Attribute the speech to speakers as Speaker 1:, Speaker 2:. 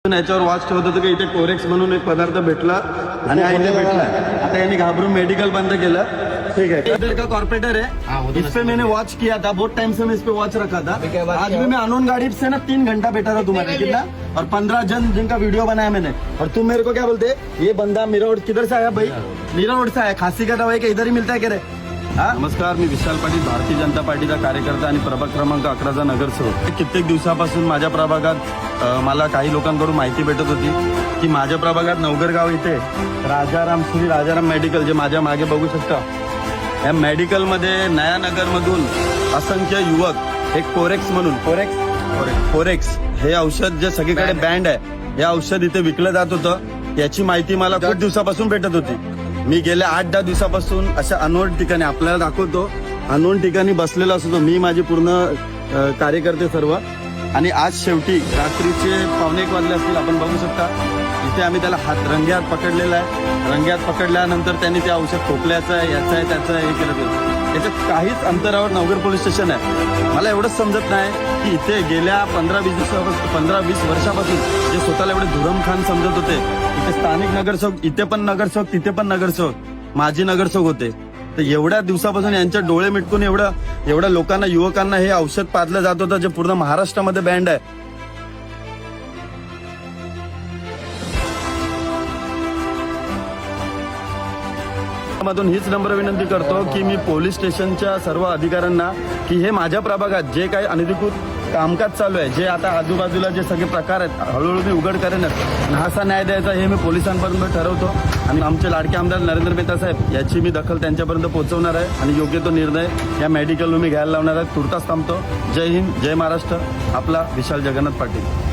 Speaker 1: याच्यावर वॉच ठेवत होतं की इथे कोरेक्स म्हणून एक पदार्थ भेटला आणि हा इथे भेटला। आता यांनी घाबरून मेडिकल बंद केलं। ठीक है, इधर का कॉर्पोरेटर है, इस पे मैंने वॉच किया था, बहुत टाइम से मैं इस पे वॉच रखा था। आज भी मैं अनोन गाड़ी से ना 3 घंटा बैठा था तुम्हारे कितना, और 15 जन जिनका वीडियो बनाया मैंने, और तुम मेरे को क्या बोलते, ये बंदा मीरा रोड किधर से आया भाई? मीरा रोड से आया, खांसी का दवाई का इधर ही मिलता है क्या रे? नमस्कार, मी विशाल पाटील, भारतीय जनता पार्टीचा कार्यकर्ता आणि प्रभाग क्रमांक 11चा नगरसेवक। कित्येक दिवसापासून माझ्या प्रभागात मला काही लोकांकडून माहिती भेटत होती की माझ्या प्रभागात नवगरगाव इथे राजाराम श्री राजाराम मेडिकल, जे माझ्या मागे बघू शकता, या मेडिकल मध्ये नयानगर मधून असंख्य युवक एक कोरेक्स म्हणून कोरेक्स हे औषध जे सगळीकडे बँड आहे, हे औषध इथे विकलं जात होतं। याची माहिती मला खूप दिवसापासून भेटत होती। मी गेल्या 8-10 दिवसापासून अशा अनोन ठिकाणी आपल्याला दाखवतो, अनोन ठिकाणी बसलेला असतो मी, माझे पूर्ण कार्यकर्ते सर्व। आणि आज शेवटी रात्रीचे 1:15 वाजले असतील, आपण बघू शकता इथे आम्ही त्याला रंग्यात पकडलेला आहे। रंग्यात पकडल्यानंतर त्यांनी ते औषध खोकल्याचं आहे, याचं आहे, त्याचं आहे, हे केलं। त्याच्यात काहीच अंतरावर नवगर पोलीस स्टेशन आहे। मला एवढंच समजत नाही की इथे गेल्या 15-20 वर्षापासून जे स्वतःला एवढे धुरमखान समजत होते, इथे स्थानिक नगरसेवक, इथे पण नगरसेवक, तिथे पण नगरसेवक, माजी नगरसेवक होते, तर एवढ्या दिवसापासून यांच्या डोळे मिटकून एवढ्या लोकांना, युवकांना हे औषध पाजलं जात होतं, जे पूर्ण महाराष्ट्रामध्ये बँड आहे। मधून हीच नम्र विनंती करतो की मी पोलीस स्टेशनच्या सर्व अधिकाऱ्यांना की हे माझ्या प्रभागात जे काही अनधिकृत कामकाज चालू आहे, जे आता आजूबाजूला जे सगळे प्रकार आहेत, हळूहळू मी उघड करेनच। असा न्याय द्यायचा हे मी पोलिसांपर्यंत ठरवतो, आणि आमचे लाडके आमदार नरेंद्र मेहता साहेब याची मी दखल त्यांच्यापर्यंत पोहोचवणार आहे, आणि योग्य तो निर्णय या मेडिकलवर मी घ्यायला लावणार आहे। तुर्तास थांबतो। जय हिंद, जय महाराष्ट्र, आपला विशाल जगन्नाथ पाटील।